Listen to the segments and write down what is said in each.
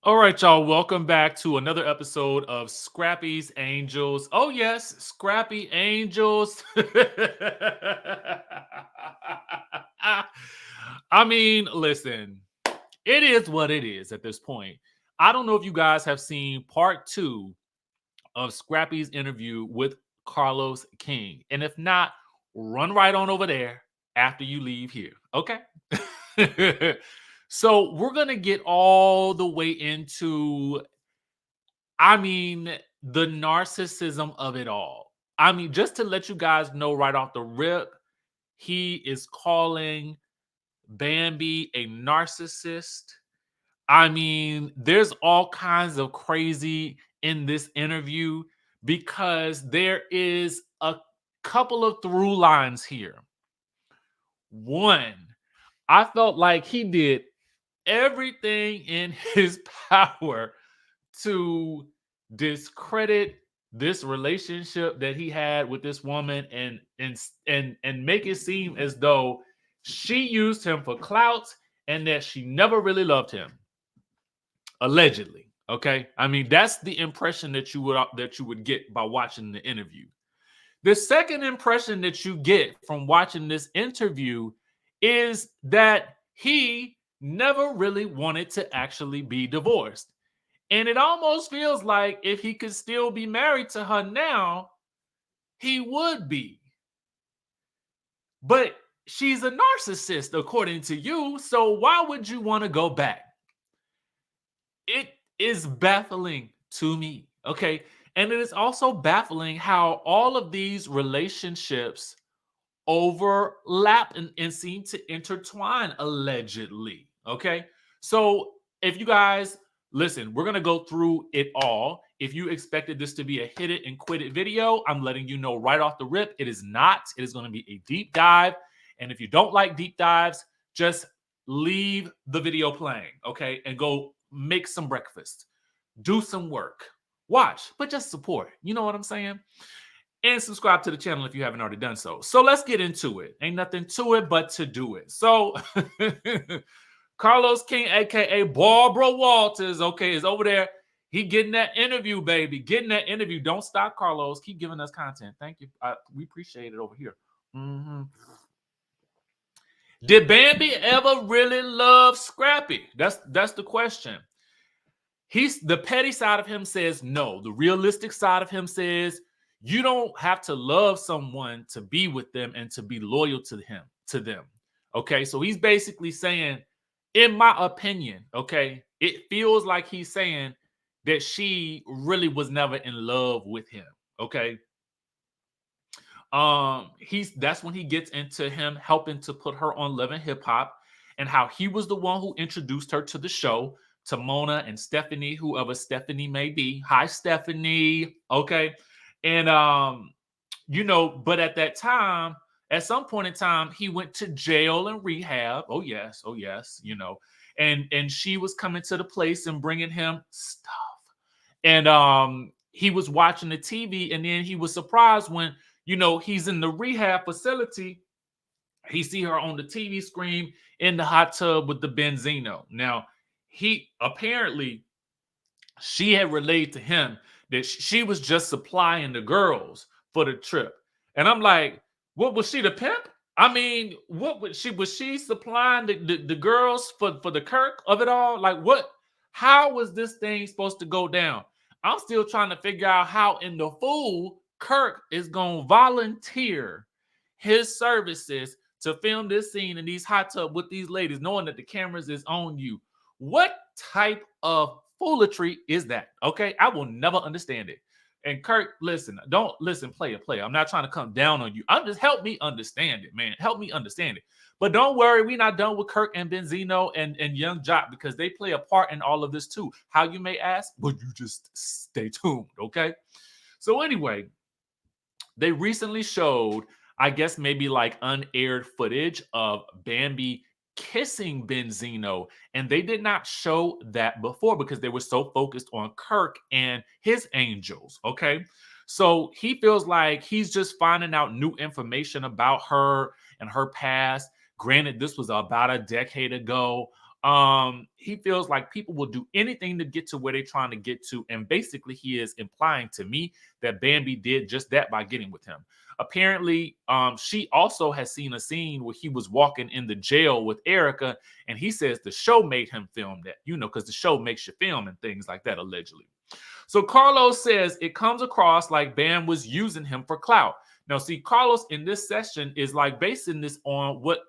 All right, y'all. Welcome back to another episode of Scrappy's Angels. Oh, yes, Scrappy Angels. I mean, listen, it is what it is at this point. I don't know if you guys have seen part two of Scrappy's interview with Carlos King. And if not, run right on over there after you leave here. Okay. So we're going to get all the way into the narcissism of it all. Just to let you guys know right off the rip, he is calling Bambi a narcissist. There's all kinds of crazy in this interview because there is a couple of through lines here. One, I felt like he did everything in his power to discredit this relationship that he had with this woman and make it seem as though she used him for clout and that she never really loved him, allegedly. Okay, that's the impression that you would get by watching the interview. The second impression that you get from watching this interview is that he never really wanted to actually be divorced. And it almost feels like if he could still be married to her now, he would be. But she's a narcissist, according to you. So why would you want to go back? It is baffling to me. Okay. And it is also baffling how all of these relationships overlap and seem to intertwine allegedly. Okay. So if you guys listen, we're going to go through it all. If you expected this to be a hit it and quit it video, I'm letting you know right off the rip, it is not. It is going to be a deep dive. And if you don't like deep dives, just leave the video playing, okay? And go make some breakfast, do some work, watch, but just support. You know what I'm saying? And subscribe to the channel if you haven't already done so. So let's get into it. Ain't nothing to it but to do it. So Carlos King, aka Barbara Walters, okay, is over there. He getting that interview, baby. Getting that interview. Don't stop, Carlos. Keep giving us content. Thank you. We appreciate it over here. Mhm. Did Bambi ever really love Scrappy? That's the question. He's the petty side of him says no. The realistic side of him says you don't have to love someone to be with them and to be loyal to them. Okay, so he's basically saying, in my opinion, okay, it feels like he's saying that she really was never in love with him. Okay. He's That's when he gets into him helping to put her on Love and Hip Hop and how he was the one who introduced her to the show, to Mona and Stephanie, whoever Stephanie may be. Hi, Stephanie. Okay. And but at that time, at some point in time, he went to jail and rehab. Oh yes, and she was coming to the place and bringing him stuff. And he was watching the TV, and then he was surprised when he's in the rehab facility. He see her on the TV screen in the hot tub with the Benzino. Now, he apparently she had relayed to him that she was just supplying the girls for the trip. And I'm like, what was she, the pimp? What was she supplying the girls for the Kirk of it all? Like what? How was this thing supposed to go down? I'm still trying to figure out how in the fool Kirk is gonna volunteer his services to film this scene in these hot tub with these ladies, knowing that the cameras is on you. What type of foolery is that? Okay, I will never understand it. And Kirk, listen, don't listen, player. I'm not trying to come down on you. I'm just help me understand it, man. Help me understand it. But don't worry, we're not done with Kirk and Benzino and Young Jock because they play a part in all of this too. How you may ask, but you just stay tuned, okay? So anyway, they recently showed, I guess maybe like unaired footage of Bambi kissing Benzino, and they did not show that before because they were so focused on Kirk and his angels. Okay, so he feels like he's just finding out new information about her and her past. Granted, this was about a decade ago. He feels like people will do anything to get to where they're trying to get to. And basically, he is implying to me that Bambi did just that by getting with him. Apparently, she also has seen a scene where he was walking in the jail with Erica, and he says the show made him film that, because the show makes you film and things like that, allegedly. So Carlos says it comes across like Bam was using him for clout. Now, see, Carlos in this session is like basing this on what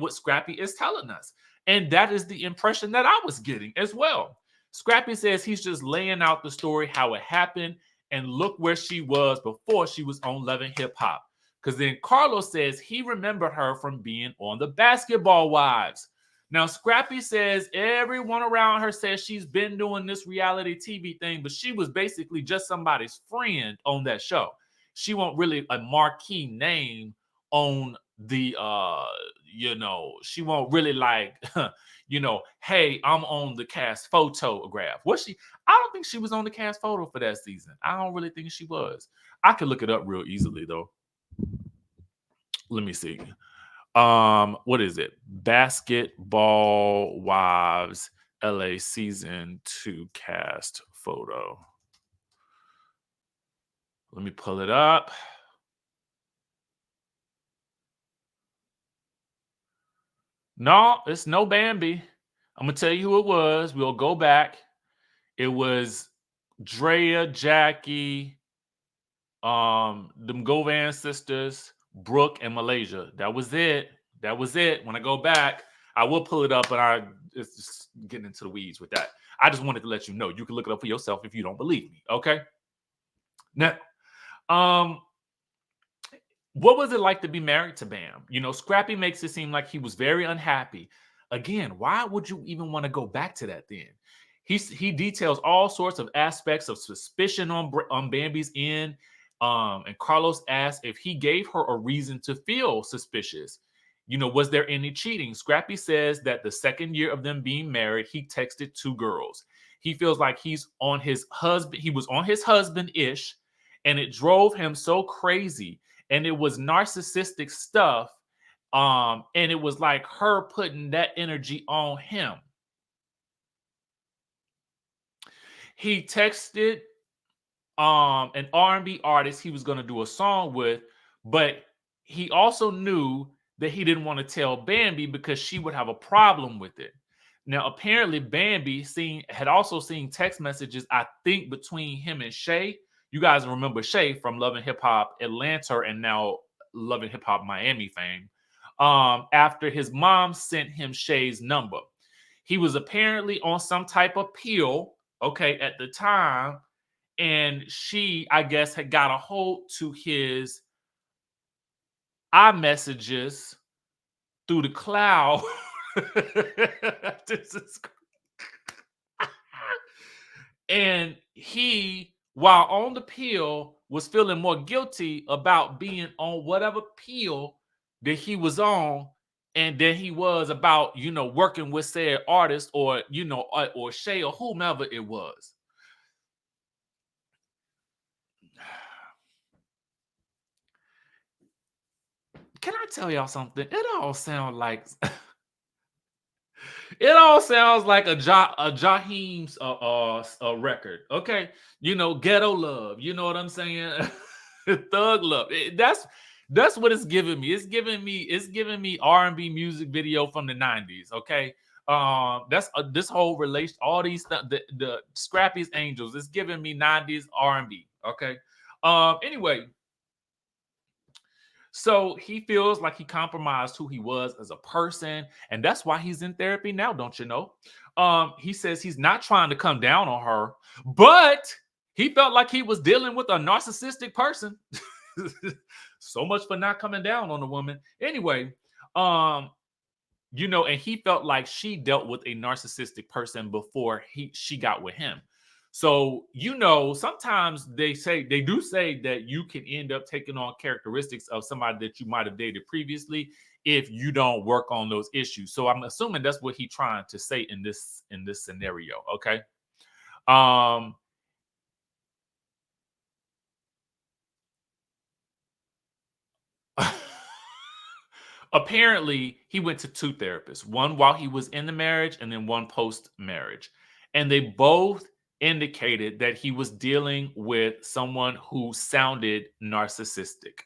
Scrappy is telling us. And that is the impression that I was getting as well. Scrappy says he's just laying out the story, how it happened, and look where she was before she was on Love and Hip Hop. Because then Carlos says he remembered her from being on the Basketball Wives. Now, Scrappy says everyone around her says she's been doing this reality TV thing, but she was basically just somebody's friend on that show. She wasn't really a marquee name on the she won't really like hey, I'm on the cast photograph. Was she? I don't think she was on the cast photo for that season. I don't really think she was. I could look it up real easily though. Let me see. What is it? Basketball Wives LA season 2 cast photo. Let me pull it up. No, it's no Bambi. I'm gonna tell you who it was. We'll go back. It was Drea, Jackie, them Govan sisters, Brooke, and Malaysia. That was it. That was it. When I go back, I will pull it up, but it's just getting into the weeds with that. I just wanted to let you know. You can look it up for yourself if you don't believe me. Okay. Now, what was it like to be married to Bam? Scrappy makes it seem like he was very unhappy. Again, why would you even want to go back to that then? He details all sorts of aspects of suspicion on Bambi's end. And Carlos asked if he gave her a reason to feel suspicious. Was there any cheating? Scrappy says that the second year of them being married, he texted 2 girls. He feels like he's on his husband. He was on his husband-ish, and it drove him so crazy. And it was narcissistic stuff. And it was like her putting that energy on him. He texted an R&B artist he was going to do a song with, but he also knew that he didn't want to tell Bambi because she would have a problem with it. Now, apparently, Bambi had also seen text messages, I think, between him and Shay. You guys remember Shay from Love and Hip Hop Atlanta and now Love and Hip Hop Miami fame. After his mom sent him Shay's number. He was apparently on some type of pill, okay, at the time. And she, I guess, had got a hold to his iMessages through the cloud. And he, while on the pill, was feeling more guilty about being on whatever pill that he was on, and then he was about, working with said artist or Shay or whomever it was. Can I tell y'all something? It all sounds like a Jaheim's record. Okay, ghetto love. You know what I'm saying? Thug love. That's what it's giving me. It's giving me R&B music video from the 90s. Okay, that's this whole relation. All these the Scrappy's Angels. It's giving me 90s R&B. Okay. Anyway. So he feels like he compromised who he was as a person, and that's why he's in therapy now, don't you know? He says he's not trying to come down on her, but he felt like he was dealing with a narcissistic person. So much for not coming down on the woman. Anyway, and he felt like she dealt with a narcissistic person before she got with him. So, sometimes they do say that you can end up taking on characteristics of somebody that you might have dated previously if you don't work on those issues. So I'm assuming that's what he's trying to say in this scenario. Okay. Apparently, he went to two therapists, one while he was in the marriage and then one post marriage. And they both indicated that he was dealing with someone who sounded narcissistic.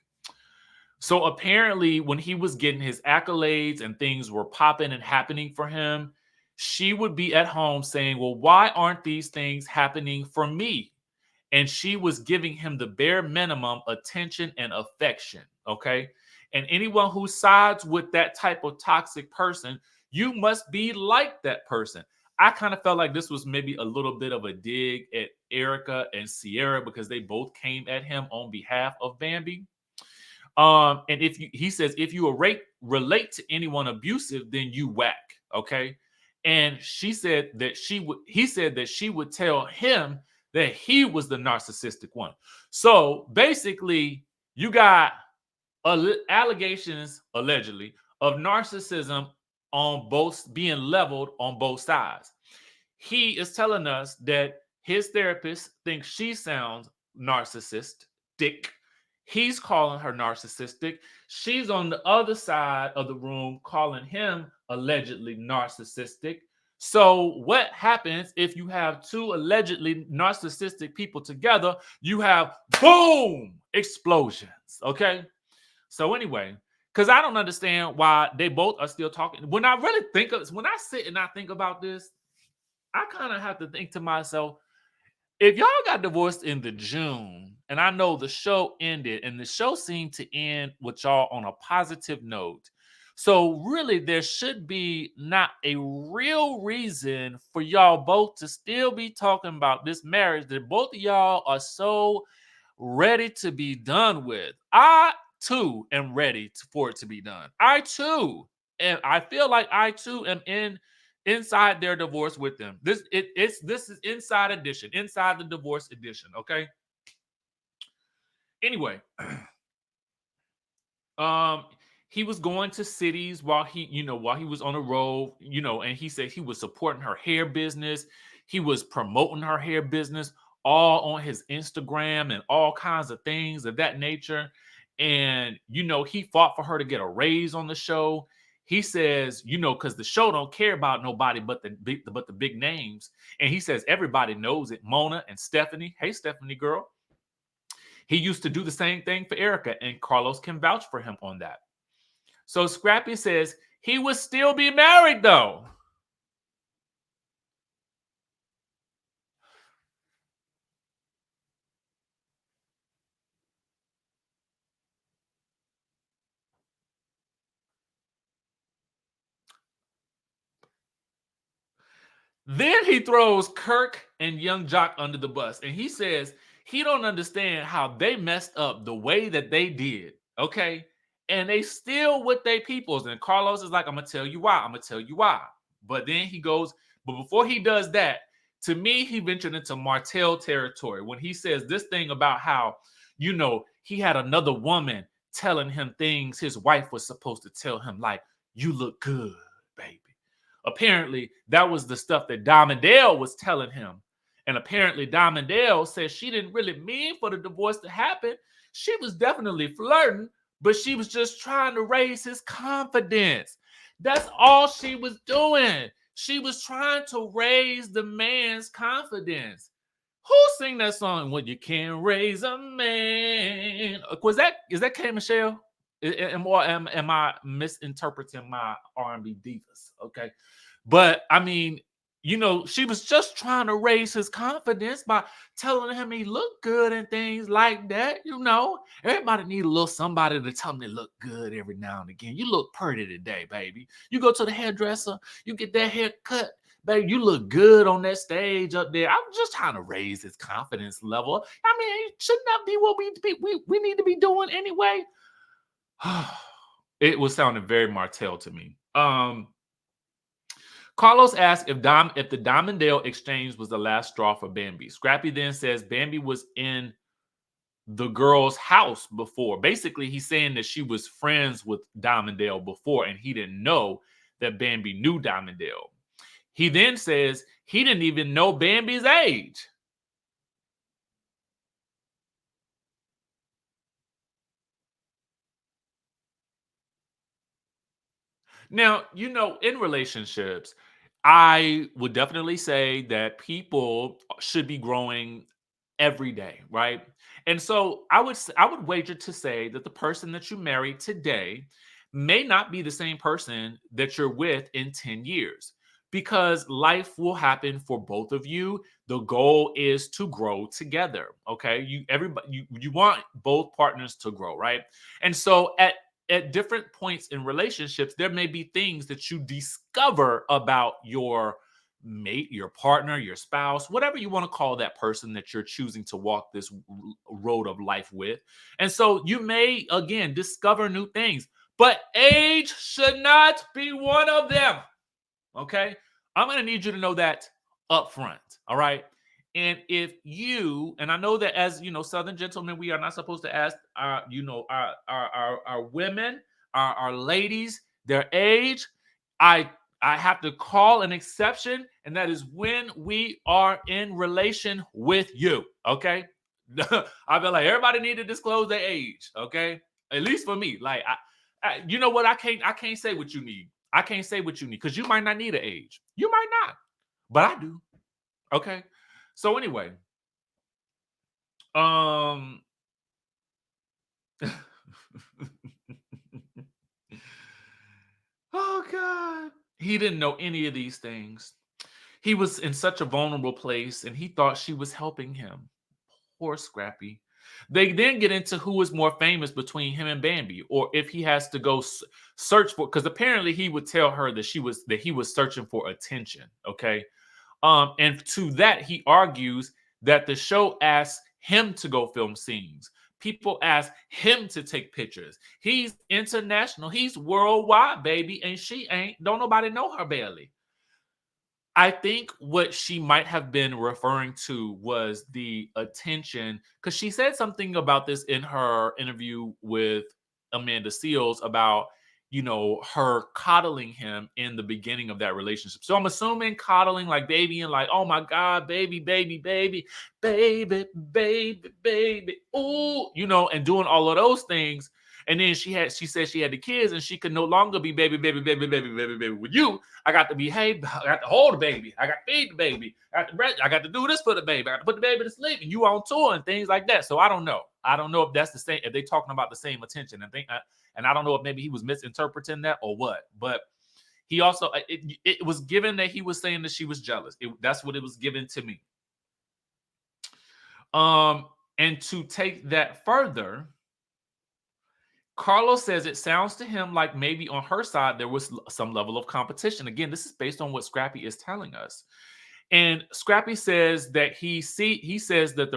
So apparently, when he was getting his accolades and things were popping and happening for him, she would be at home saying, well, why aren't these things happening for me? And she was giving him the bare minimum attention and affection. Okay. And anyone who sides with that type of toxic person, you must be like that person. I kind of felt like this was maybe a little bit of a dig at Erica and Sierra because they both came at him on behalf of Bambi. And he says, if you relate to anyone abusive, then you whack. Okay. And she said that he said that she would tell him that he was the narcissistic one. So basically, you got allegations, allegedly, of narcissism on both being leveled on both sides. He is telling us that his therapist thinks she sounds narcissistic. He's calling her narcissistic. She's on the other side of the room calling him allegedly narcissistic. So, what happens if you have two allegedly narcissistic people together? You have boom explosions. Okay. So, anyway, because I don't understand why they both are still talking. When I sit and I think about this, I kind of have to think to myself, if y'all got divorced in the June, and I know the show ended, and the show seemed to end with y'all on a positive note. So really, there should be not a real reason for y'all both to still be talking about this marriage that both of y'all are so ready to be done with. I too am ready for it to be done. I too, and I feel like I too am inside their divorce with them. This is inside edition, inside the divorce edition. Okay. Anyway, um, he was going to cities while he was on the road, and he said he was supporting her hair business. He was promoting her hair business all on his Instagram and all kinds of things of that nature. And he fought for her to get a raise on the show. He says, because the show don't care about nobody but the big names. And he says everybody knows it. Mona and Stephanie. Hey, Stephanie girl. He used to do the same thing for Erica, and Carlos can vouch for him on that. So Scrappy says he would still be married, though. Then he throws Kirk and Young Jock under the bus, and he says he don't understand how they messed up the way that they did, okay? And they still with their peoples. And Carlos is like, I'm gonna tell you why. I'm gonna tell you why. But then he goes, but before he does that, to me, he ventured into Martell territory when he says this thing about how, he had another woman telling him things his wife was supposed to tell him, like, you look good, baby. Apparently, that was the stuff that Dondell was telling him. And apparently, Dondell says she didn't really mean for the divorce to happen. She was definitely flirting, but she was just trying to raise his confidence. That's all she was doing. She was trying to raise the man's confidence. Who sing that song? When you can't raise a man? Is that K Michelle? Am I misinterpreting my R&B divas? Okay, but I mean, she was just trying to raise his confidence by telling him he looked good and things like that. Everybody need a little somebody to tell them they look good every now and again. You look pretty today, baby. You go to the hairdresser, you get that hair cut. Baby, you look good on that stage up there. I'm just trying to raise his confidence level. I mean, shouldn't that be what we need to be doing anyway? It was sounding very Martell to me. Carlos asked if the Dondell exchange was the last straw for Bambi. Scrappy then says Bambi was in the girl's house before. Basically, he's saying that she was friends with Dondell before, and he didn't know that Bambi knew Dondell. He then says he didn't even know Bambi's age. Now, in relationships, I would definitely say that people should be growing every day, right? And so I would wager to say that the person that you marry today may not be the same person that you're with in 10 years, because life will happen for both of you. The goal is to grow together, okay? You want both partners to grow, right? And so at different points in relationships, there may be things that you discover about your mate, your partner, your spouse, whatever you want to call that person that you're choosing to walk this road of life with. And so you may, again, discover new things, but age should not be one of them. Okay. I'm going to need you to know that up front. All right. And if you, and I know that as Southern gentlemen, we are not supposed to ask our women, our ladies, their age. I I have to call an exception, and that is when we are in relation with you. Okay. I feel like everybody need to disclose their age. Okay. At least for me. Like you know what? I can't say what you need. I can't say what you need because you might not need an age. You might not, but I do. Okay. So anyway, um, oh God, he didn't know any of these things. He was in such a vulnerable place, and he thought she was helping him. Poor Scrappy. They then get into who is more famous between him and Bambi, or if he has to go search for. Because apparently he would tell her that he was searching for attention. Okay. And to that, he argues that the show asks him to go film scenes. People ask him to take pictures. He's international. He's worldwide, baby, and she ain't. Don't nobody know her barely. I think what she might have been referring to was the attention, because she said something about this in her interview with Amanda Seals about, her coddling him in the beginning of that relationship. So I'm assuming coddling like baby and like, oh my God, baby, baby, baby, baby, baby, baby, ooh, and doing all of those things. And then she said she had the kids and she could no longer be baby, baby, baby, baby, baby, baby with you. I got to behave. I got to hold the baby. I got to feed the baby. I got to do this for the baby. I got to put the baby to sleep. And you on tour and things like that. So I don't know. I don't know if that's the same. If they talking about the same attention and I don't know if maybe he was misinterpreting that or what. But he also it was given that he was saying that she was jealous. That's what it was given to me. And to take that further, Carlos says it sounds to him like maybe on her side there was some level of competition. Again, this is based on what Scrappy is telling us. And Scrappy says that he says that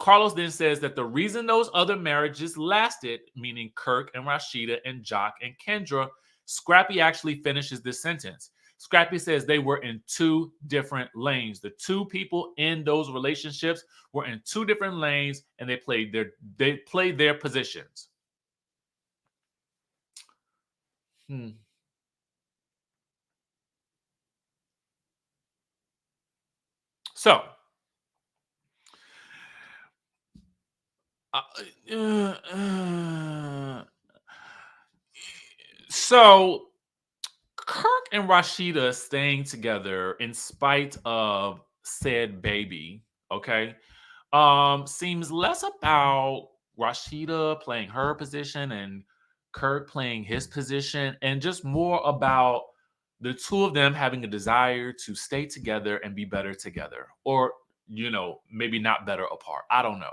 Carlos then says that the reason those other marriages lasted, meaning Kirk and Rashida and Jock and Kendra, Scrappy actually finishes this sentence. Scrappy says they were in two different lanes. The two people in those relationships were in two different lanes, and they played their positions. So, so Kirk and Rashida staying together in spite of said baby, okay, seems less about Rashida playing her position and Kirk playing his position, and just more about the two of them having a desire to stay together and be better together, or maybe not better apart. I don't know.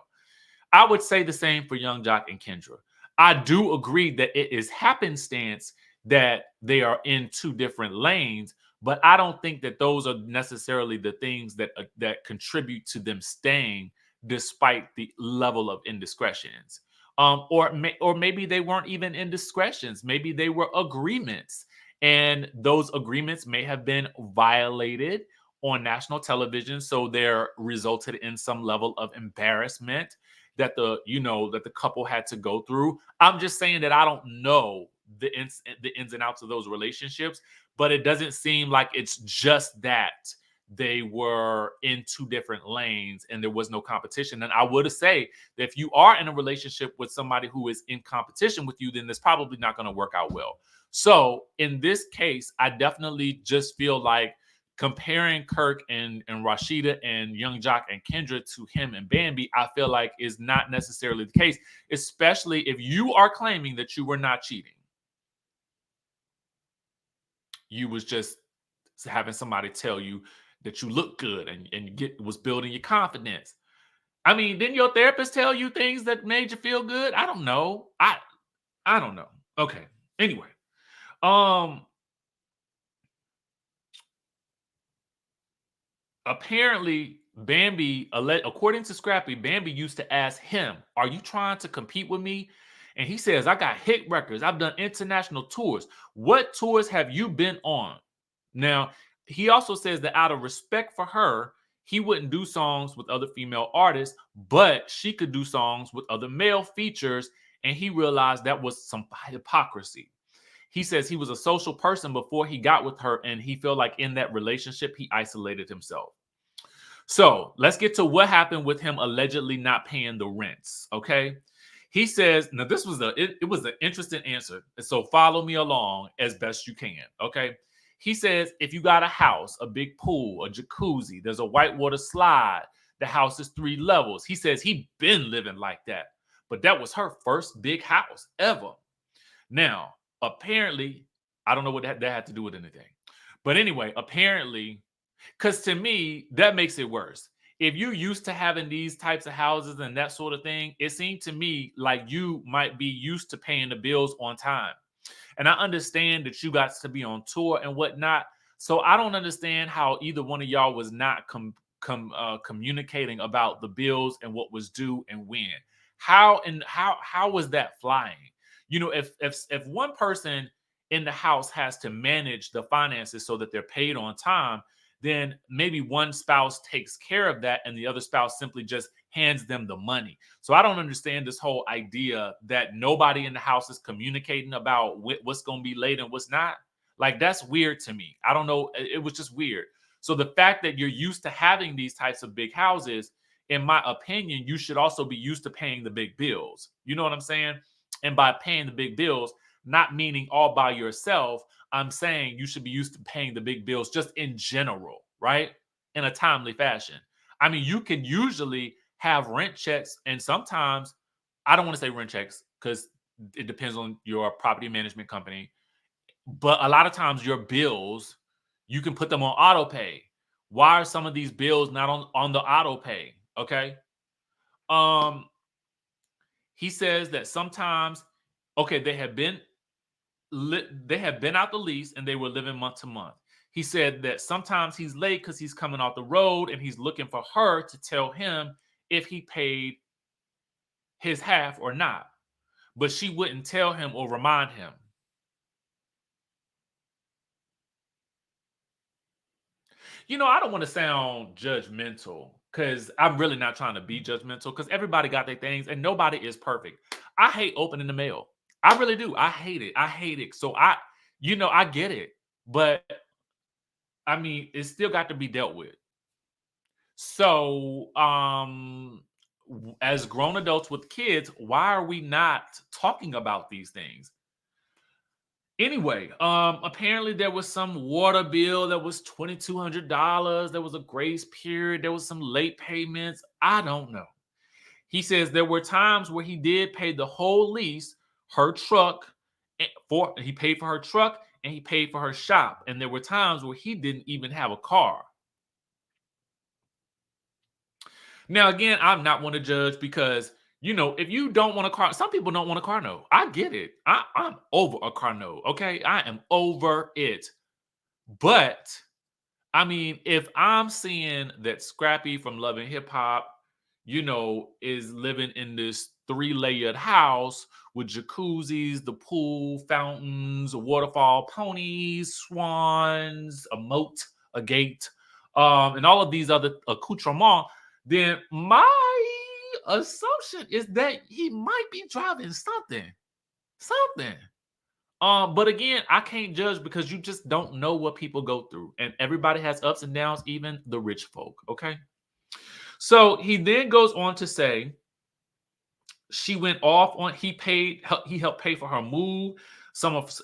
I would say the same for Young Jock and Kendra. I do agree that it is happenstance that they are in two different lanes, but I don't think that those are necessarily the things that contribute to them staying despite the level of indiscretions. Or maybe they weren't even indiscretions. Maybe they were agreements, and those agreements may have been violated on national television, so they're resulted in some level of embarrassment that the couple had to go through. I'm just saying that I don't know the ins and outs of those relationships, but it doesn't seem like it's just that they were in two different lanes and there was no competition. And I would say that if you are in a relationship with somebody who is in competition with you, then it's probably not going to work out well. So in this case, I definitely just feel like comparing Kirk and Rashida and Young Jock and Kendra to him and Bambi, I feel like is not necessarily the case, especially if you are claiming that you were not cheating. You was just having somebody tell you that you look good and was building your confidence. I mean, didn't your therapist tell you things that made you feel good? I don't know. I don't know. Okay. Anyway, apparently Bambi, according to Scrappy, Bambi used to ask him, "Are you trying to compete with me?" And he says, "I got hit records. I've done international tours. What tours have you been on?" Now, he also says that out of respect for her, he wouldn't do songs with other female artists, but she could do songs with other male features. And he realized that was some hypocrisy. He says he was a social person before he got with her, and he felt like in that relationship, he isolated himself. So let's get to what happened with him allegedly not paying the rents. Okay. He says, now this was it was an interesting answer. So follow me along as best you can. Okay. He says, if you got a house, a big pool, a jacuzzi, there's a whitewater slide, the house is 3 levels. He says he been living like that, but that was her first big house ever. Now, apparently, I don't know what that had to do with anything. But anyway, apparently, because to me, that makes it worse. If you're used to having these types of houses and that sort of thing, it seemed to me like you might be used to paying the bills on time. And I understand that you got to be on tour and whatnot. So I don't understand how either one of y'all was not communicating about the bills and what was due and when. How was that flying? You know, if one person in the house has to manage the finances so that they're paid on time, then maybe one spouse takes care of that and the other spouse simply just hands them the money. So I don't understand this whole idea that nobody in the house is communicating about what's going to be late and what's not. Like, that's weird to me. I don't know. It was just weird. So the fact that you're used to having these types of big houses, in my opinion, you should also be used to paying the big bills. You know what I'm saying? And by paying the big bills, not meaning all by yourself, I'm saying you should be used to paying the big bills just in general, right? In a timely fashion. I mean, you can usually have rent checks, and sometimes, I don't want to say rent checks because it depends on your property management company, but a lot of times your bills, you can put them on auto pay. Why are some of these bills not on the auto pay? Okay. Um, he says that sometimes, okay, they have been out the lease and they were living month to month. He said that sometimes he's late because he's coming off the road and he's looking for her to tell him if he paid his half or not, but she wouldn't tell him or remind him. You know, I don't want to sound judgmental because I'm really not trying to be judgmental because everybody got their things and nobody is perfect. I hate opening the mail. I really do. I hate it. I hate it. So I get it. But I mean, it's still got to be dealt with. So, as grown adults with kids, why are we not talking about these things? Anyway, apparently there was some water bill that was $2,200. There was a grace period. There was some late payments. I don't know. He says there were times where he did pay the whole lease, her truck, he paid for her truck and he paid for her shop. And there were times where he didn't even have a car. Now, again, I'm not one to judge because, if you don't want a car, some people don't want a car note. I get it. I'm over a car note. Okay. I am over it. But I mean, if I'm seeing that Scrappy from Love and Hip Hop, is living in this 3-layered house with jacuzzis, the pool, fountains, a waterfall, ponies, swans, a moat, a gate, and all of these other accoutrements, then my assumption is that he might be driving something. Something. But again, I can't judge because you just don't know what people go through. And everybody has ups and downs, even the rich folk. Okay. So he then goes on to say she went off on he helped pay for her move,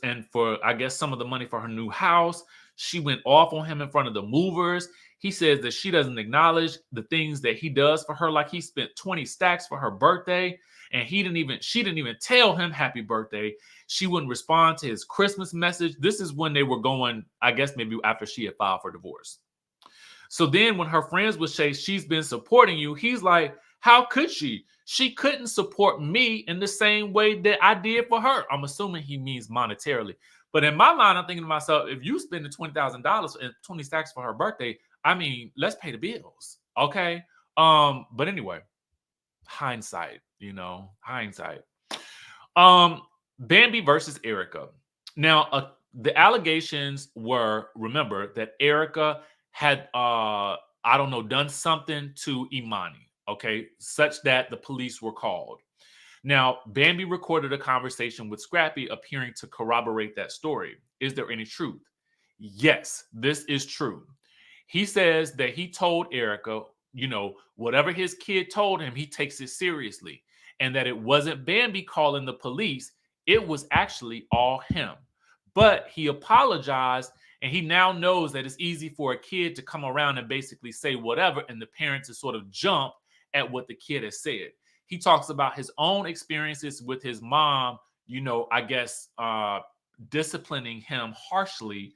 and for I guess some of the money for her new house. She went off on him in front of the movers. He says that she doesn't acknowledge the things that he does for her, like he spent 20 stacks for her birthday, and she didn't even tell him happy birthday. She wouldn't respond to his Christmas message. This is when they were going, I guess maybe after she had filed for divorce. So then when her friends would say she's been supporting you, he's like, how could she? She couldn't support me in the same way that I did for her. I'm assuming he means monetarily. But in my mind, I'm thinking to myself, if you spend the $20,000 and 20 stacks for her birthday, I mean, let's pay the bills. Okay. But anyway, hindsight, hindsight. Bambi versus Erica. Now, the allegations were, remember, that Erica had I don't know, done something to Imani, okay, such that the police were called. Now, Bambi recorded a conversation with Scrappy appearing to corroborate that story. Is there any truth? Yes, this is true. He says that he told Erica, whatever his kid told him, he takes it seriously, and that it wasn't Bambi calling the police, it was actually all him. But he apologized, and he now knows that it's easy for a kid to come around and basically say whatever, and the parents to sort of jump at what the kid has said. He talks about his own experiences with his mom, I guess disciplining him harshly,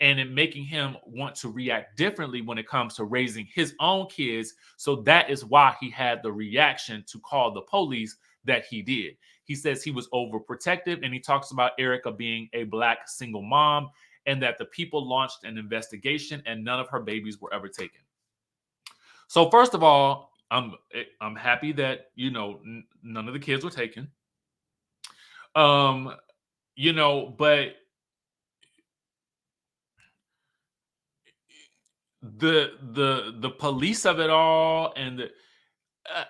and it making him want to react differently when it comes to raising his own kids. So that is why he had the reaction to call the police that he did. He says he was overprotective, and he talks about Erica being a Black single mom, and that the people launched an investigation and none of her babies were ever taken. So first of all, I'm happy that none of the kids were taken. But the police of it all, and uh,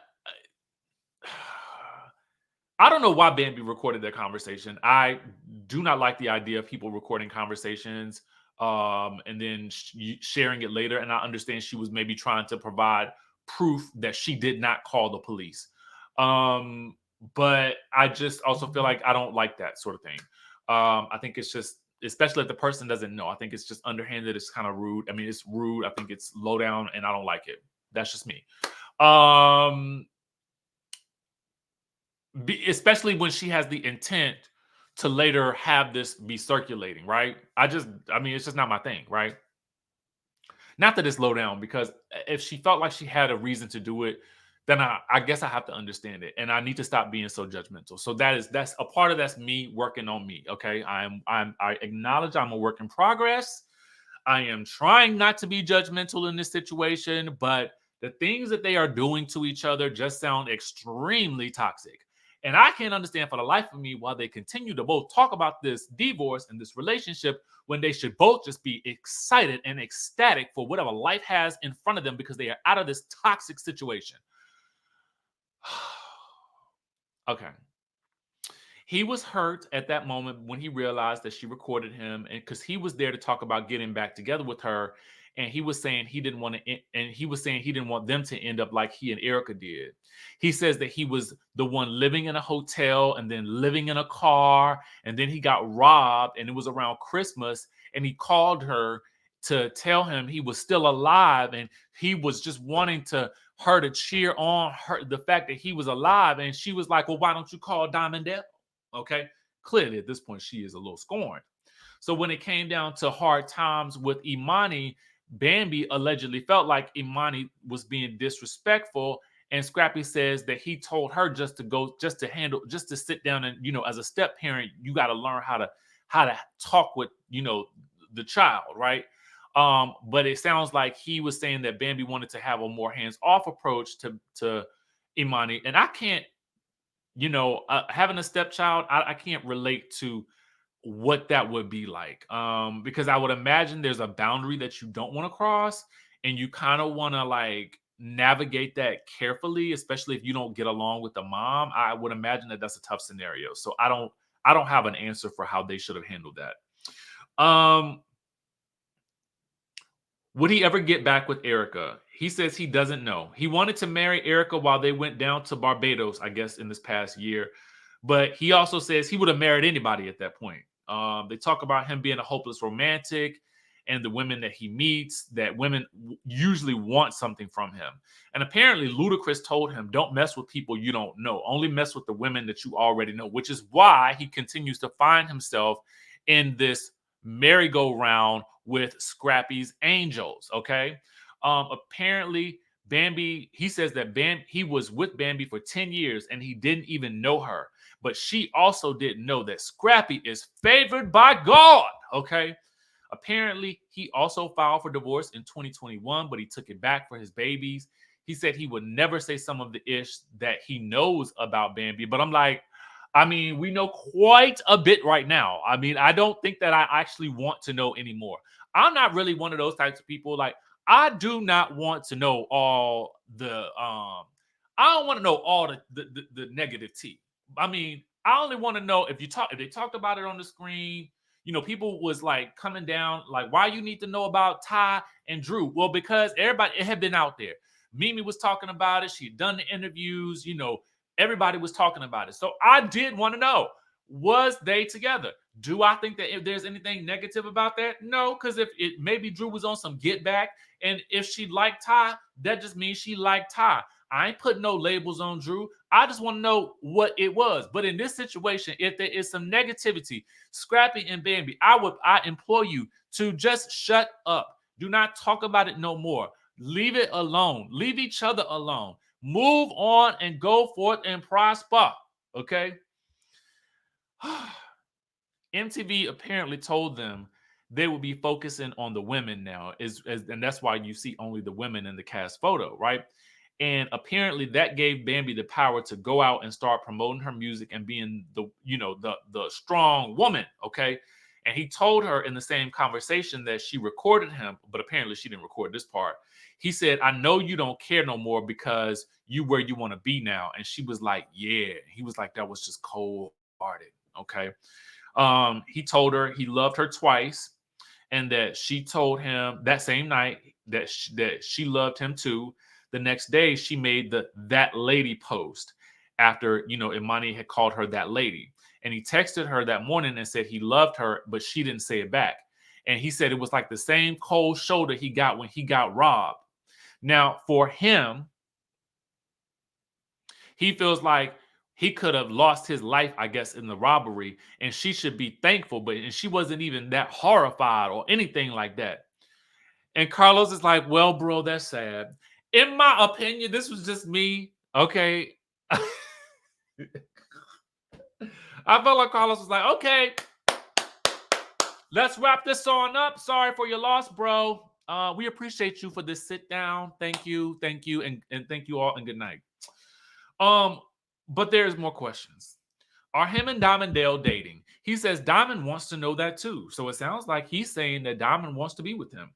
I don't know why Bambi recorded that conversation. I do not like the idea of people recording conversations and then sharing it later. And I understand she was maybe trying to provide proof that she did not call the police. But I just also feel like I don't like that sort of thing. I think it's just, especially if the person doesn't know, I think it's just underhanded. It's kind of rude. I mean, it's rude. I think it's low down, and I don't like it. That's just me. Especially when she has the intent to later have this be circulating, right? I mean, it's just not my thing, right? Not that it's low down, because if she felt like she had a reason to do it, then I guess I have to understand it, and I need to stop being so judgmental. So that's a part of that's me working on me. Okay, I acknowledge I'm a work in progress. I am trying not to be judgmental in this situation, but the things that they are doing to each other just sound extremely toxic. And I can't understand for the life of me why they continue to both talk about this divorce and this relationship when they should both just be excited and ecstatic for whatever life has in front of them, because they are out of this toxic situation. Okay. He was hurt at that moment when he realized that she recorded him, and because he was there to talk about getting back together with her, and he was saying he didn't want to, and he was saying he didn't want them to end up like he and Erica did. He says that he was the one living in a hotel and then living in a car, and then he got robbed, and it was around Christmas, and he called her to tell him he was still alive, and he was just wanting her to cheer on her, the fact that he was alive, and she was like, well, why don't you call Dondell? Okay. Clearly, at this point, she is a little scorned. So when it came down to hard times with Imani, Bambi allegedly felt like Imani was being disrespectful. And Scrappy says that he told her just to sit down, and, as a step parent, you got to learn how to talk with, the child, right? But it sounds like he was saying that Bambi wanted to have a more hands-off approach to Imani. And I can't, having a stepchild, I can't relate to what that would be like. Because I would imagine there's a boundary that you don't want to cross, and you kind of want to like navigate that carefully, especially if you don't get along with the mom. I would imagine that that's a tough scenario. So I don't have an answer for how they should have handled that. Would he ever get back with Erica? He says he doesn't know. He wanted to marry Erica while they went down to Barbados, I guess, in this past year. But he also says he would have married anybody at that point. They talk about him being a hopeless romantic and the women that he meets, that women usually want something from him. And apparently Ludacris told him, don't mess with people you don't know. Only mess with the women that you already know, which is why he continues to find himself in this merry-go-round with Scrappy's angels, okay? Apparently, Bambi, he says that he was with Bambi for 10 years and he didn't even know her. But she also didn't know that Scrappy is favored by God, okay? Apparently, he also filed for divorce in 2021, but he took it back for his babies. He said he would never say some of the ish that he knows about Bambi. But I'm like, I mean, we know quite a bit right now. I mean, I don't think that I actually want to know anymore. I'm not really one of those types of people. Like, I do not want to know all the I don't want to know all the negative tea. I mean, I only want to know if they talked about it on the screen. You know, people was like coming down, like, why you need to know about Ty and Drew? Well, because everybody, it had been out there. Mimi was talking about it. She had done the interviews, you know, everybody was talking about it. So I did want to know, was they together? Do I think that if there's anything negative about that? No, because if it maybe Drew was on some get back, and if she liked Ty, that just means she liked Ty. I ain't putting no labels on Drew. I just want to know what it was. But in this situation, if there is some negativity, Scrappy and Bambi, I implore you to just shut up. Do not talk about it no more. Leave it alone. Leave each other alone. Move on and go forth and prosper. Okay. MTV apparently told them they will be focusing on the women now, and that's why you see only the women in the cast photo, right? And apparently that gave Bambi the power to go out and start promoting her music and being the strong woman, okay? And he told her in the same conversation that she recorded him, but apparently she didn't record this part. He said, I know you don't care no more because you where you want to be now. And she was like, yeah. He was like, that was just cold-hearted, okay? He told her he loved her twice and that she told him that same night that she loved him too. The next day, she made that lady post after, Imani had called her that lady. And he texted her that morning and said he loved her, but she didn't say it back. And he said it was like the same cold shoulder he got when he got robbed. Now, for him, he feels like he could have lost his life, I guess, in the robbery, and she should be thankful, and she wasn't even that horrified or anything like that. And Carlos is like, well, bro, that's sad. In my opinion, this was just me, okay? I felt like Carlos was like, okay, let's wrap this on up. Sorry for your loss, bro. We appreciate you for this sit down. Thank you, and thank you all, and good night. But there's more questions. Are him and Dondell dating? He says Diamond wants to know that too. So it sounds like he's saying that Diamond wants to be with him.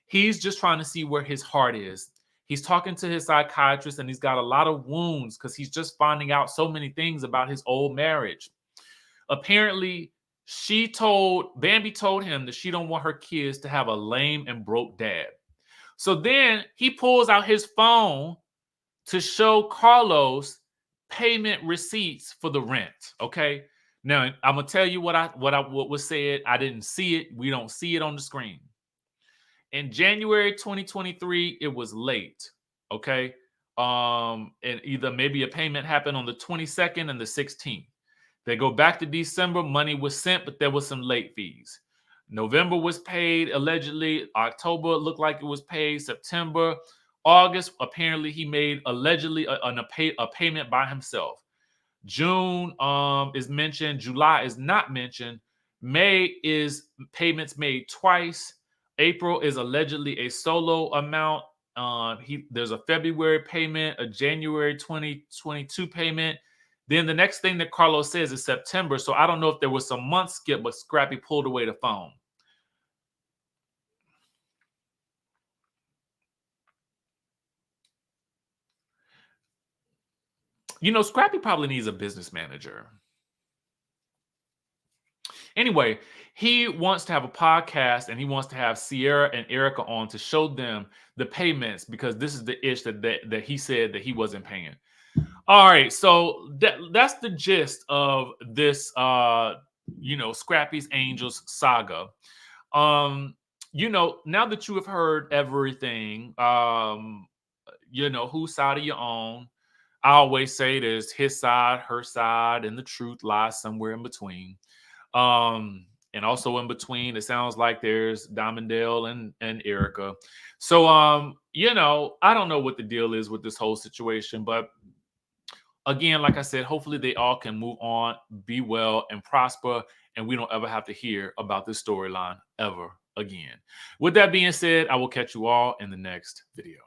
He's just trying to see where his heart is. He's talking to his psychiatrist and he's got a lot of wounds because he's just finding out so many things about his old marriage. Apparently, Bambi told him that she don't want her kids to have a lame and broke dad. So then he pulls out his phone to show Carlos payment receipts for the rent. Okay. Now I'm gonna tell you what was said. I didn't see it. We don't see it on the screen. In January 2023, it was late. Okay. And either maybe a payment happened on the 22nd and the 16th. They go back to December, money was sent, but there was some late fees. November was paid allegedly. October looked like it was paid. September, August, apparently he made allegedly a payment by himself. June is mentioned. July is not mentioned. May is payments made twice. April is allegedly a solo amount. There's a February payment, a January 2022 payment. Then the next thing that Carlos says is September. So I don't know if there was some month skip, but Scrappy pulled away the phone. Scrappy probably needs a business manager. Anyway, he wants to have a podcast and he wants to have Sierra and Erica on to show them the payments because this is the ish that he said that he wasn't paying. All right, so that's the gist of this Scrappy's Angels saga. Now that you have heard everything, whose side are you on? I always say there's his side, her side, and the truth lies somewhere in between. And also in between, it sounds like there's Dondell and Erica. So I don't know what the deal is with this whole situation, but again, like I said, hopefully they all can move on, be well, and prosper, and we don't ever have to hear about this storyline ever again. With that being said, I will catch you all in the next video.